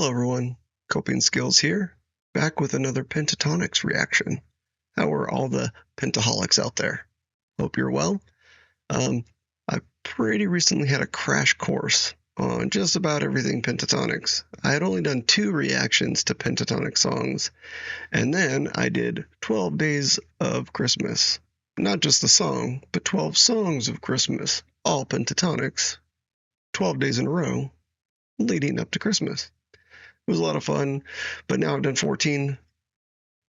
Hello everyone, Coping Skills here, back with another Pentatonix reaction. How are all the pentaholics out there? Hope you're well. I pretty recently had a crash course on just about everything Pentatonix. I had only done 2 reactions to Pentatonix songs, and then I did 12 Days of Christmas. Not just a song, but 12 songs of Christmas, all Pentatonix, 12 days in a row, leading up to Christmas. It was a lot of fun, but now I've done 14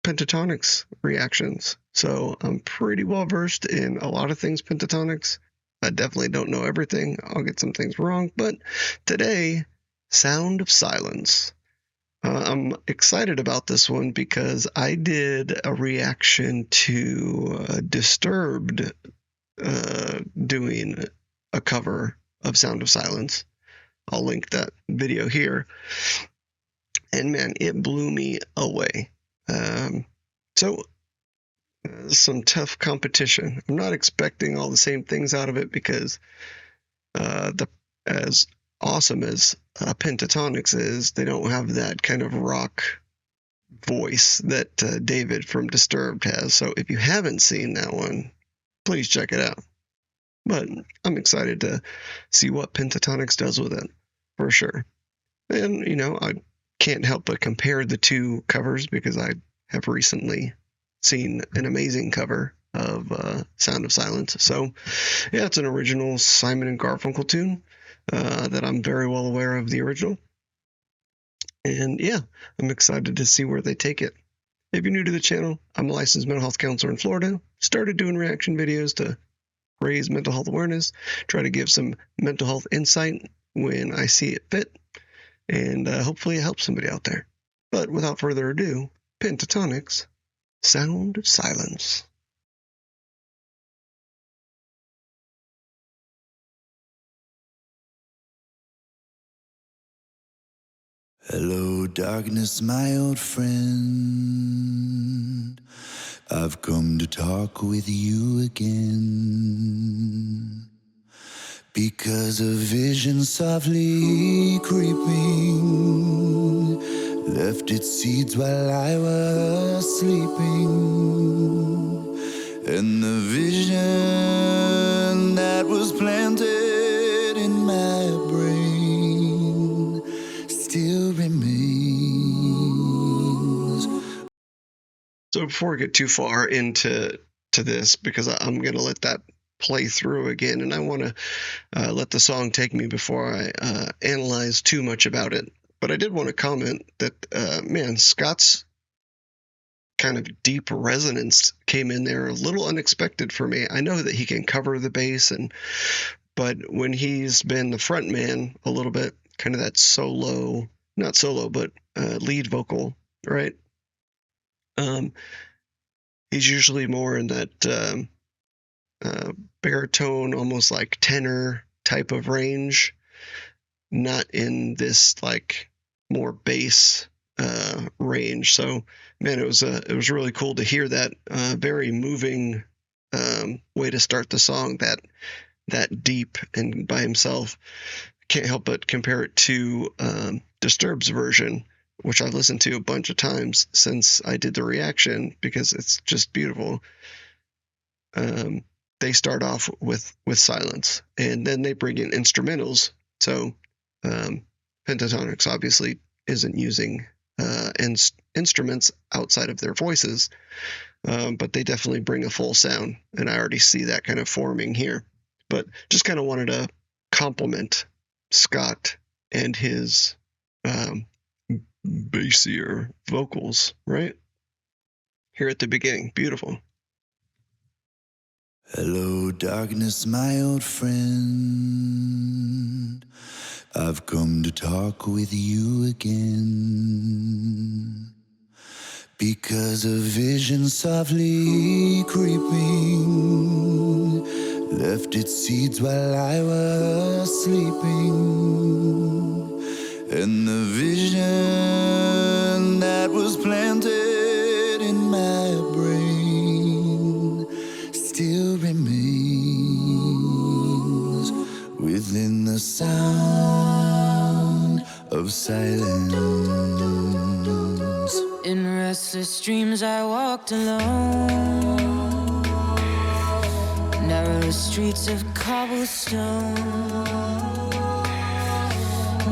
Pentatonix reactions, so I'm pretty well versed in a lot of things Pentatonix. I definitely don't know everything. I'll get some things wrong, but today, Sound of Silence. I'm excited about this one because I did a reaction to Disturbed doing a cover of Sound of Silence. I'll link that video here. And man, it blew me away. Some tough competition. I'm not expecting all the same things out of it because as awesome as Pentatonix is, they don't have that kind of rock voice that David from Disturbed has. So if you haven't seen that one, please check it out. But I'm excited to see what Pentatonix does with it, for sure. And, you know, I can't help but compare the 2 covers because I have recently seen an amazing cover of Sound of Silence. So, yeah, it's an original Simon and Garfunkel tune that I'm very well aware of the original. And, yeah, I'm excited to see where they take it. If you're new to the channel, I'm a licensed mental health counselor in Florida. Started doing reaction videos to raise mental health awareness, try to give some mental health insight when I see it fit, and hopefully it helps somebody out there. But without further ado, Pentatonix, Sound of Silence. Hello, darkness, my old friend. I've come to talk with you again. Because a vision softly creeping left its seeds while I was sleeping. And the vision that was planted in my brain still remains. So before we get too far into this, because I'm going to let that play through again, and I want to let the song take me before I analyze too much about it. But I did want to comment that, man, Scott's kind of deep resonance came in there a little unexpected for me. I know that he can cover the bass, but when he's been the front man a little bit, kind of that solo, not solo, but lead vocal, right? He's usually more in that baritone, almost like tenor type of range, not in this like more bass range. So, man, it was really cool to hear that very moving way to start the song, that deep and by himself. Can't help but compare it to Disturbed's version, which I've listened to a bunch of times since I did the reaction because it's just beautiful. They start off with silence, and then they bring in instrumentals. So Pentatonix obviously isn't using instruments outside of their voices, but they definitely bring a full sound, and I already see that kind of forming here. But just kind of wanted to compliment Scott and his bassier vocals, right? Here at the beginning. Beautiful. Hello, darkness, my old friend. I've come to talk with you again. Because a vision softly creeping left its seeds while I was sleeping. And the vision that was planted in my brain still remains within the sound of silence. In restless dreams I walked alone, narrow streets of cobblestone,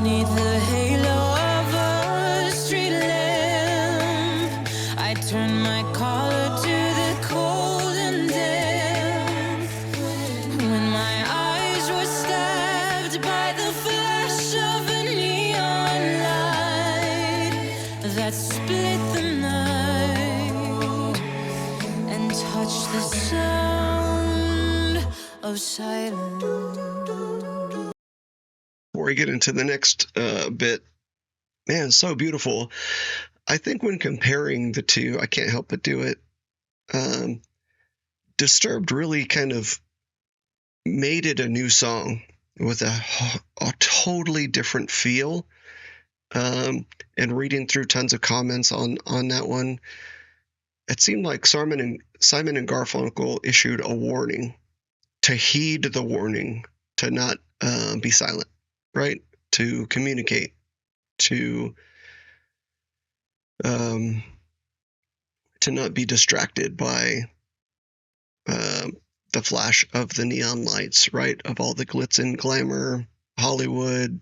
neath the halo of a street lamp. I turned my collar to the cold and damp, when my eyes were stabbed by the flash of a neon light that split the night and touched the sound of silence. Before we get into the next bit, man, so beautiful. I think when comparing the two, I can't help but do it. Disturbed really kind of made it a new song with a totally different feel. And reading through tons of comments on that one, it seemed like Simon and Garfunkel issued a warning to heed the warning to not be silent, right? To communicate, to not be distracted by the flash of the neon lights, right? Of all the glitz and glamour, Hollywood,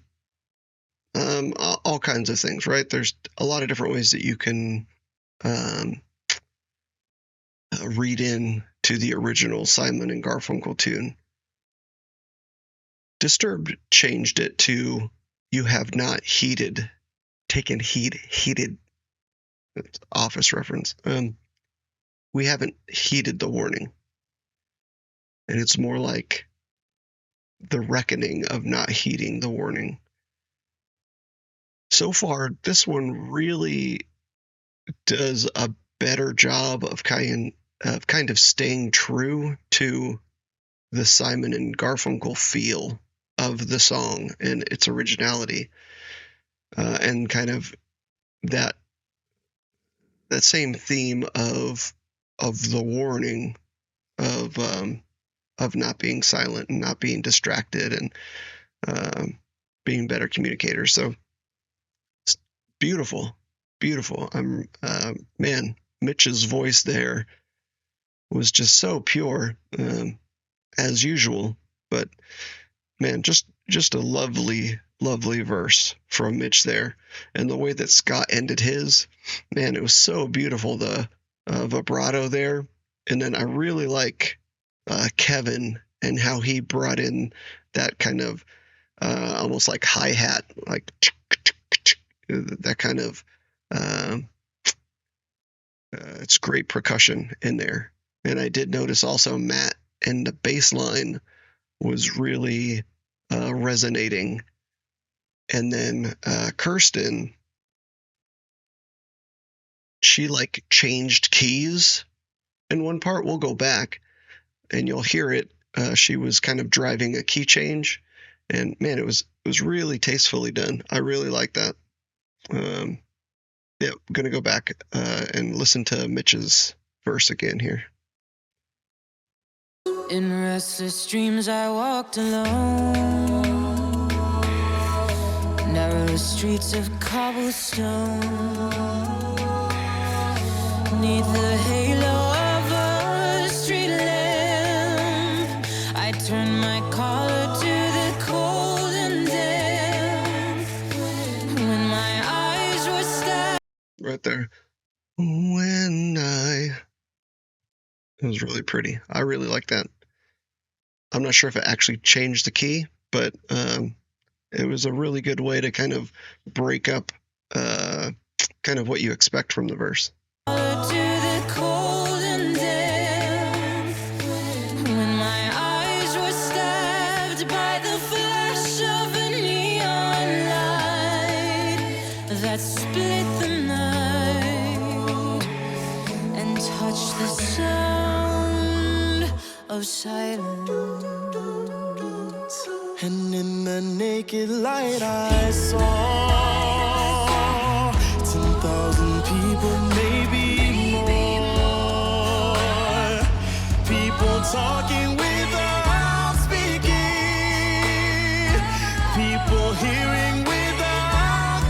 all kinds of things, right? There's a lot of different ways that you can read in to the original Simon and Garfunkel tune. Disturbed changed it to "You have not taken heeded." It's Office reference. We haven't heeded the warning, and it's more like the reckoning of not heeding the warning. So far, this one really does a better job of kind of staying true to the Simon and Garfunkel feel of the song and its originality, and kind of that same theme of the warning of not being silent and not being distracted and being better communicators. So it's beautiful. Man, Mitch's voice there was just so pure, as usual, but man, just a lovely verse from Mitch there. And the way that Scott ended his, man, it was so beautiful, the vibrato there. And then I really like Kevin and how he brought in that kind of almost like hi-hat, like that kind of it's great percussion in there. And I did notice also Matt and the bass line was really resonating. And then Kirsten, she like changed keys in one part. We'll go back and you'll hear it. She was kind of driving a key change, and man, it was really tastefully done. I really like that. Yeah, I'm gonna go back and listen to Mitch's verse again here. In restless dreams I walked alone, narrow streets of cobblestone, neath the halo of a street lamp. I turned my collar to the cold and damp, when my eyes were stabbed. Right there. It was really pretty. I really like that. I'm not sure if it actually changed the key, but it was a really good way to kind of break up kind of what you expect from the verse. To the cold and damp, when my eyes were stabbed by the flash of a neon light that split the night and touched the sound of silence. And in the naked light I saw 10,000 people, maybe more. People talking without speaking, people hearing without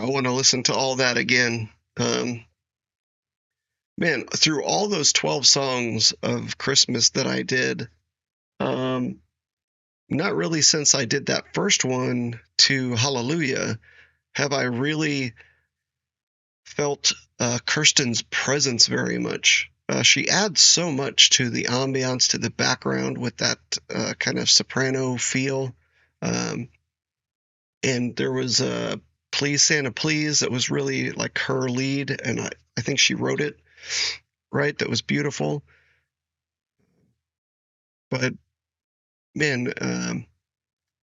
want to listen to all that again. Man, through all those 12 songs of Christmas that I did, not really since I did that first one to Hallelujah have I really felt Kirsten's presence very much. She adds so much to the ambiance, to the background with that kind of soprano feel. And there was Please Santa Please that was really like her lead, and I think she wrote it, right? That was beautiful. But man,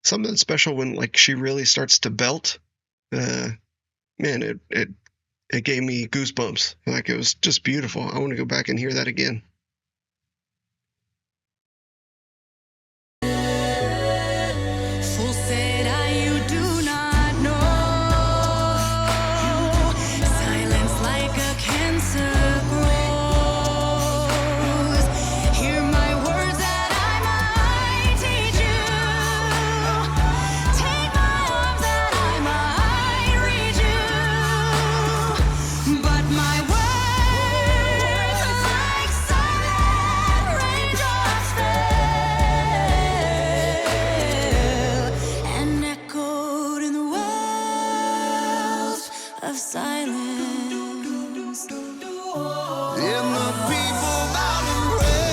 something special when like she really starts to belt. Man, it gave me goosebumps. Like it was just beautiful. I want to go back and hear that again. Fool said you do not know. Silence like a cancer grows. Hear my words that I might teach you. Take my arms that I might reach you. But my words like silent raindrops fell and echoed in the wells of silence. And the people bowed and prayed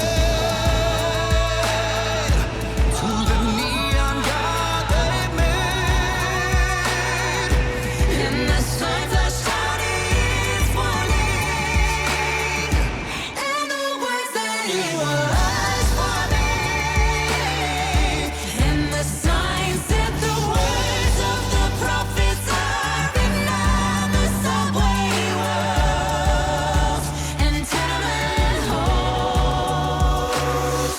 to the neon god they made. And the signs are shouting warning, and the words that he was for me. And the signs said the words of the prophets are written on the subway walls and tenement halls,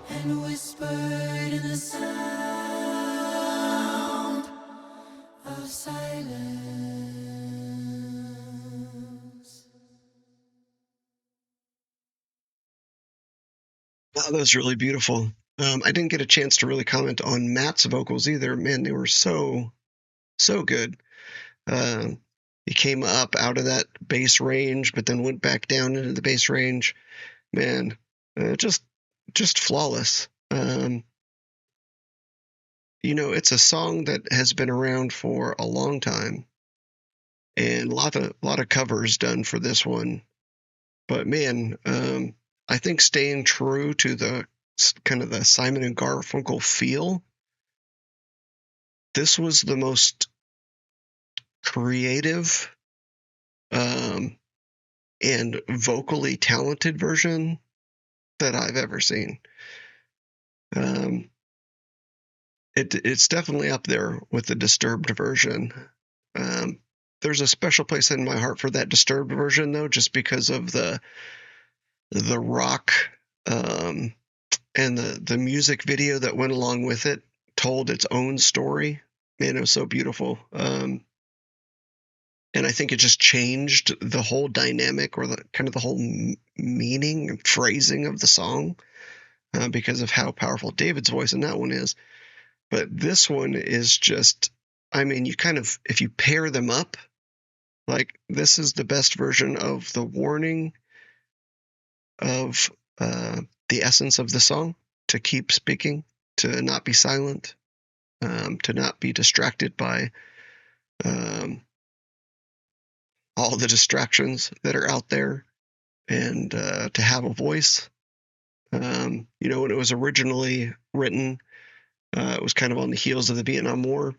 and whispered in the sound of silence. Wow, that was really beautiful. I didn't get a chance to really comment on Matt's vocals either. Man, they were so good. He came up out of that bass range, but then went back down into the bass range. Man, just flawless. It's a song that has been around for a long time, and a lot of covers done for this one. But man, I think staying true to the kind of the Simon and Garfunkel feel, this was the most creative and vocally talented version that I've ever seen. It's definitely up there with the Disturbed version. There's a special place in my heart for that Disturbed version, though, just because of the rock and the music video that went along with it told its own story. Man, it was so beautiful. And I think it just changed the whole dynamic or the kind of the whole meaning and phrasing of the song because of how powerful David's voice in that one is. But this one is just, I mean, you kind of, if you pair them up, like this is the best version of the warning of the essence of the song, to keep speaking, to not be silent, to not be distracted by all the distractions that are out there, and to have a voice. When it was originally written, it was kind of on the heels of the Vietnam War,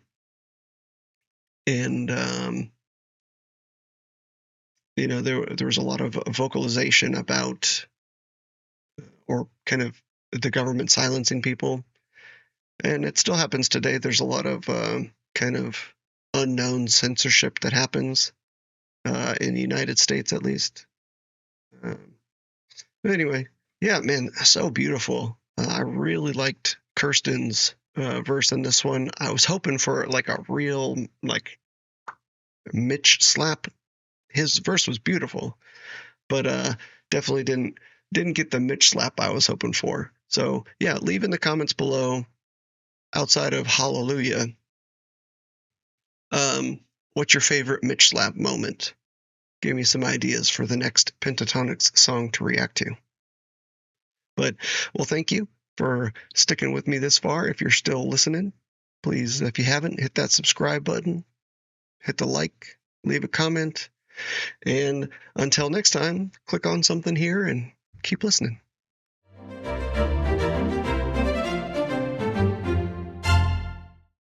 and there was a lot of vocalization about, or kind of the government silencing people, and it still happens today. There's a lot of kind of unknown censorship that happens in the United States, at least. But anyway, yeah, man, so beautiful. I really liked Kirsten's verse in this one. I was hoping for like a real like Mitch slap. His verse was beautiful, but definitely didn't get the Mitch slap I was hoping for. So yeah, leave in the comments below, outside of Hallelujah, what's your favorite Mitch slap moment? Give me some ideas for the next Pentatonix song to react to. But, well, thank you for sticking with me this far. If you're still listening, please, if you haven't, hit that subscribe button, hit the like, leave a comment, and until next time, click on something here and keep listening.